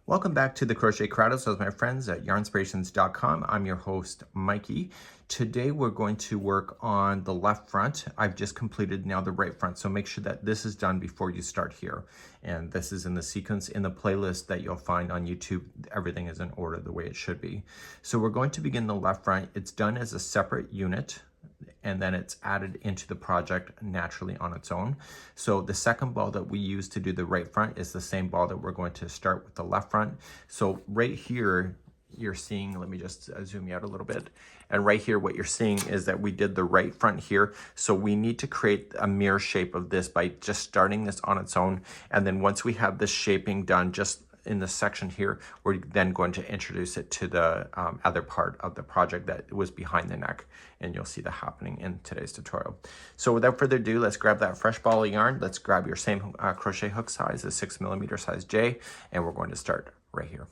Welcome back to the Crochet Crowdhouse with my friends at Yarnspirations.com. I'm your host, Mikey. Today we're going to work on the left front. I've just completed now the right front, so make sure that this is done before you start here. And this is in the sequence in the playlist that you'll find on YouTube. Everything is in order the way it should be. So we're going to begin the left front. It's done as a separate unit, and then it's added into the project naturally on its own. So the second ball that we use to do the right front is the same ball that we're going to start with the left front. So right here, you're seeing, let me just zoom you out a little bit. And right here, what you're seeing is that we did the right front here. So we need to create a mirror shape of this by just starting this on its own. And then once we have this shaping done, just in this section here, we're then going to introduce it to the other part of the project that was behind the neck, and you'll see that happening in today's tutorial. So without further ado, let's grab that fresh ball of yarn. Let's grab your same crochet hook size, a 6mm size J, and we're going to start right here.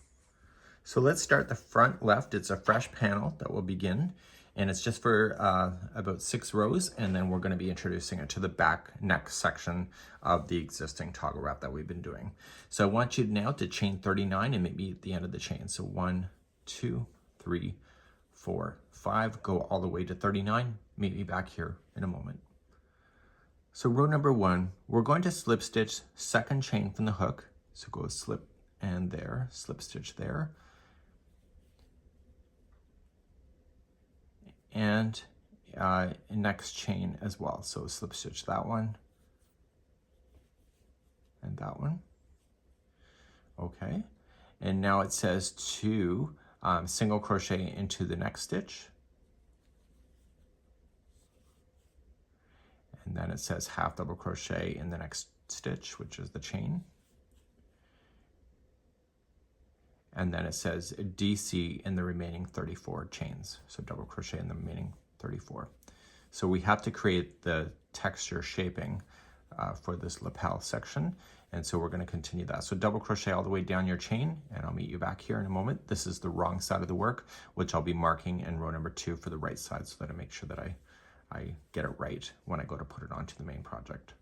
So let's start the front left. It's a fresh panel that will begin, and it's just for about 6 rows, and then we're going to be introducing it to the back neck section of the existing toggle wrap that we've been doing. So I want you now to chain 39 and meet me at the end of the chain. So 1, 2, 3, 4, 5, go all the way to 39. Meet me back here in a moment. So row number 1, we're going to slip stitch second chain from the hook. So go slip and there, slip stitch there. And next chain as well. So slip stitch that one and that one. Okay, and now it says to single crochet into the next stitch, and then it says half double crochet in the next stitch, which is the chain, and then it says DC in the remaining 34 chains, so double crochet in the remaining 34. So we have to create the texture shaping for this lapel section, and so we're going to continue that. So double crochet all the way down your chain, and I'll meet you back here in a moment. This is the wrong side of the work, which I'll be marking in row number 2 for the right side, so that I make sure that I get it right when I go to put it onto the main project.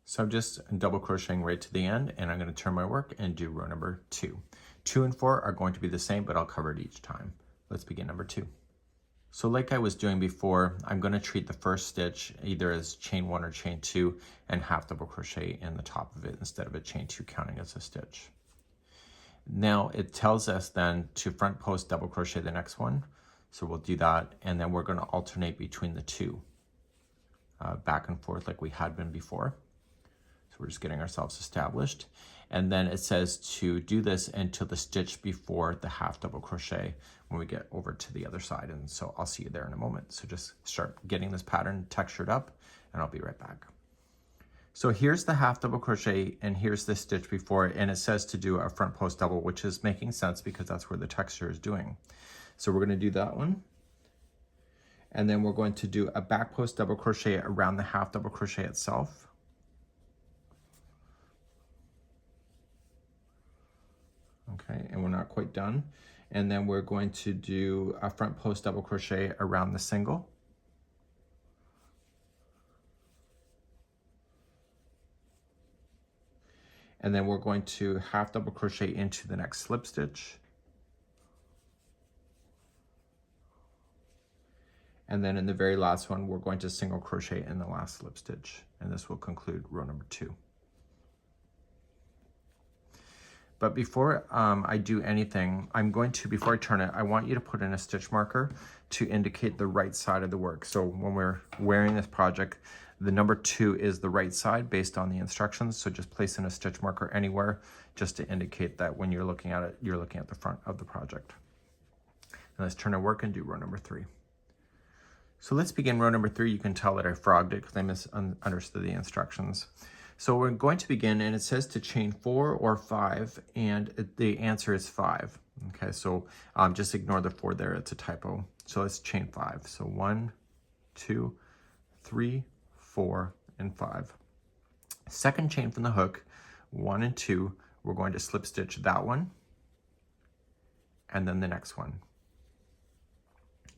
So I'm just double crocheting right to the end, and I'm going to turn my work and do row number 2. 2 and 4 are going to be the same, but I'll cover it each time. Let's begin number 2. So like I was doing before, I'm going to treat the first stitch either as chain 1 or chain 2 and half double crochet in the top of it instead of a chain 2 counting as a stitch. Now it tells us then to front post double crochet the next one. So we'll do that, and then we're going to alternate between the two, back and forth like we had been before. So we're just getting ourselves established. And then it says to do this until the stitch before the half double crochet when we get over to the other side. And so I'll see you there in a moment. So just start getting this pattern textured up, and I'll be right back. So here's the half double crochet, and here's the stitch before, and it says to do a front post double, which is making sense because that's where the texture is doing. So we're going to do that one. And then we're going to do a back post double crochet around the half double crochet itself. Okay, and we're not quite done. And then we're going to do a front post double crochet around the single. And then we're going to half double crochet into the next slip stitch. And then in the very last one, we're going to single crochet in the last slip stitch. And this will conclude row number 2. But before I do anything, before I turn it, I want you to put in a stitch marker to indicate the right side of the work. So when we're wearing this project, the number 2 is the right side based on the instructions. So just place in a stitch marker anywhere just to indicate that when you're looking at it, you're looking at the front of the project. And let's turn our work and do row number 3. So let's begin row number 3. You can tell that I frogged it because I misunderstood the instructions. So we're going to begin, and it says to chain 4 or 5, and the answer is 5. Okay, so just ignore the 4 there, it's a typo. So let's chain 5. So 1, 2, 3, 4, and 5. Second chain from the hook, 1 and 2, we're going to slip stitch that one, and then the next one.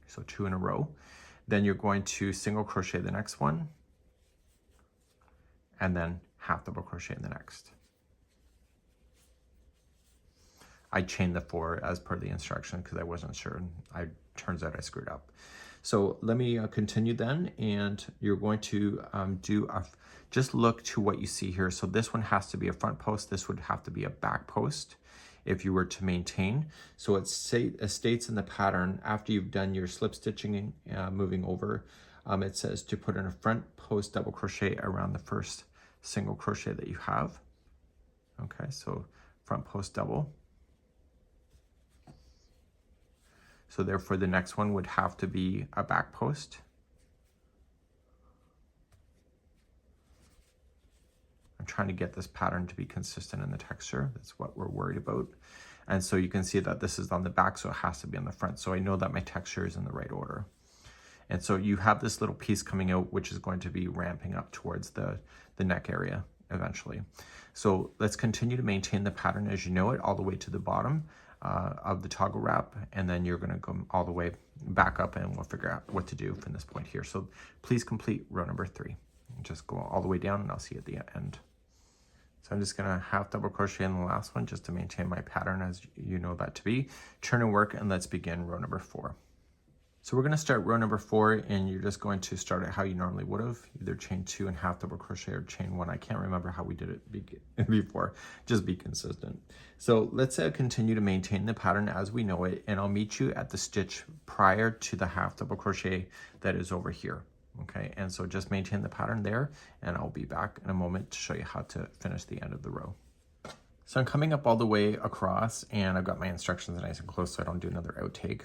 So 2 in a row. Then you're going to single crochet the next one, and then half double crochet in the next. I chained the 4 as per the instruction because I wasn't sure. Turns out I screwed up. So let me continue then, and you're going to just look to what you see here. So this one has to be a front post. This would have to be a back post if you were to maintain. So it states in the pattern, after you've done your slip stitching, moving over, it says to put in a front post double crochet around the first single crochet that you have. Okay, so front post double. So therefore the next one would have to be a back post. I'm trying to get this pattern to be consistent in the texture. That's what we're worried about. And so you can see that this is on the back, so it has to be on the front. So I know that my texture is in the right order. And so you have this little piece coming out, which is going to be ramping up towards the neck area eventually. So let's continue to maintain the pattern as you know it, all the way to the bottom of the toggle wrap, and then you're going to go all the way back up, and we'll figure out what to do from this point here. So please complete row number 3. Just go all the way down, and I'll see you at the end. So I'm just going to half double crochet in the last one just to maintain my pattern as you know that to be. Turn and work, and let's begin row number 4. So we're going to start row number 4, and you're just going to start it how you normally would have, either chain 2 and half double crochet or chain 1. I can't remember how we did it before. Just be consistent. So let's continue to maintain the pattern as we know it, and I'll meet you at the stitch prior to the half double crochet that is over here. Okay, and so just maintain the pattern there, and I'll be back in a moment to show you how to finish the end of the row. So I'm coming up all the way across, and I've got my instructions nice and close so I don't do another outtake.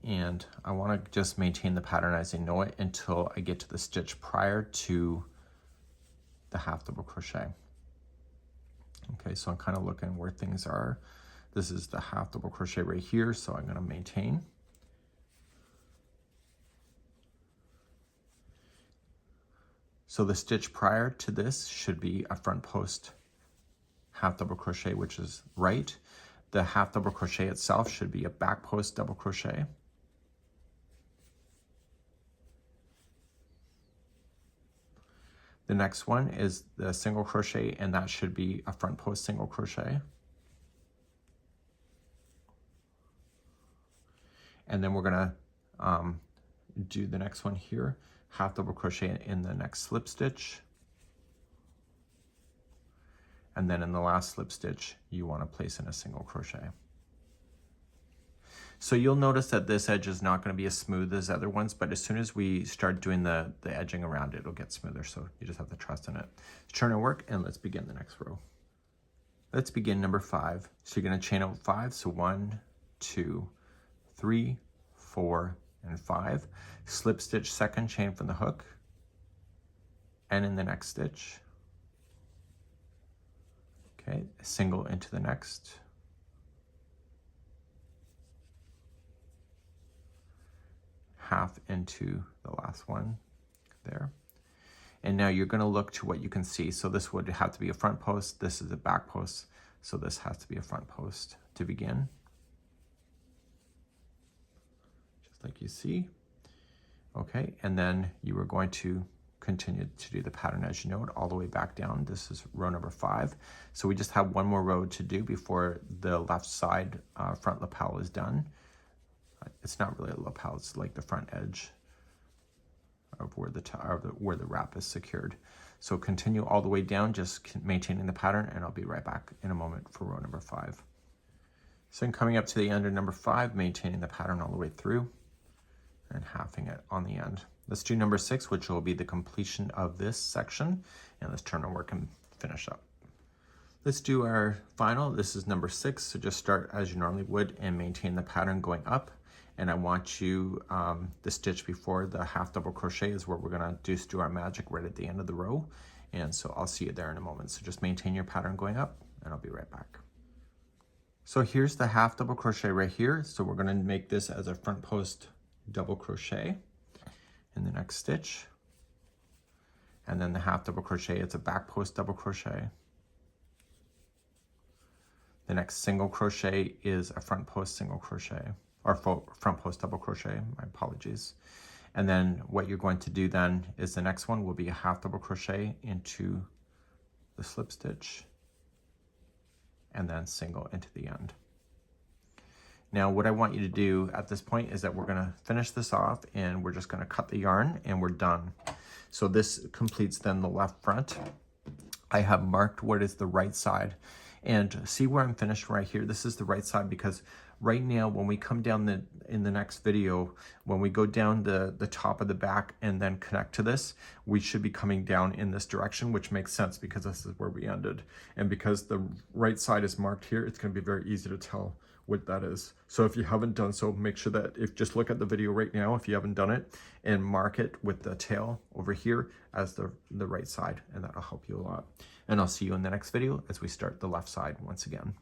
And I want to just maintain the pattern as I know it until I get to the stitch prior to the half double crochet. Okay, so I'm kind of looking where things are. This is the half double crochet right here, so I'm going to maintain. So the stitch prior to this should be a front post half double crochet, which is right. The half double crochet itself should be a back post double crochet. The next one is the single crochet, and that should be a front post single crochet. And then we're gonna do the next one here, half double crochet in the next slip stitch. And then in the last slip stitch, you wanna place in a single crochet. So you'll notice that this edge is not going to be as smooth as other ones, but as soon as we start doing the edging around it, it'll get smoother. So you just have to trust in it. Turn and work, and let's begin the next row. Let's begin number 5. So you're going to chain out 5. So 1, 2, 3, 4, and 5. Slip stitch second chain from the hook, and in the next stitch. Okay, single into the next. Half into the last one there. And now you're going to look to what you can see. So this would have to be a front post. This is a back post. So this has to be a front post to begin. Just like you see. Okay, and then you are going to continue to do the pattern as you know it all the way back down. This is row number 5. So we just have one more row to do before the left side front lapel is done. It's not really a lapel, it's like the front edge of where the wrap is secured. So continue all the way down, just maintaining the pattern, and I'll be right back in a moment for row number 5. So I'm coming up to the end of number 5, maintaining the pattern all the way through and halving it on the end. Let's do number 6, which will be the completion of this section, and let's turn our work and finish up. Let's do our final. This is number 6, so just start as you normally would and maintain the pattern going up. And I want you, the stitch before the half double crochet is where we're gonna do our magic right at the end of the row. And so I'll see you there in a moment. So just maintain your pattern going up, and I'll be right back. So here's the half double crochet right here. So we're gonna make this as a front post double crochet in the next stitch. And then the half double crochet, it's a back post double crochet. The next single crochet is a front post single crochet, or front post double crochet, my apologies. And then what you're going to do then is the next one will be a half double crochet into the slip stitch, and then single into the end. Now what I want you to do at this point is that we're gonna finish this off and we're just gonna cut the yarn and we're done. So this completes then the left front. I have marked what is the right side, and see where I'm finished right here. This is the right side because right now when we come down in the next video, when we go down the top of the back and then connect to this, we should be coming down in this direction, which makes sense because this is where we ended. And because the right side is marked here, it's going to be very easy to tell what that is. So if you haven't done so, make sure that just look at the video right now if you haven't done it, and mark it with the tail over here as the right side, and that'll help you a lot. And I'll see you in the next video as we start the left side once again.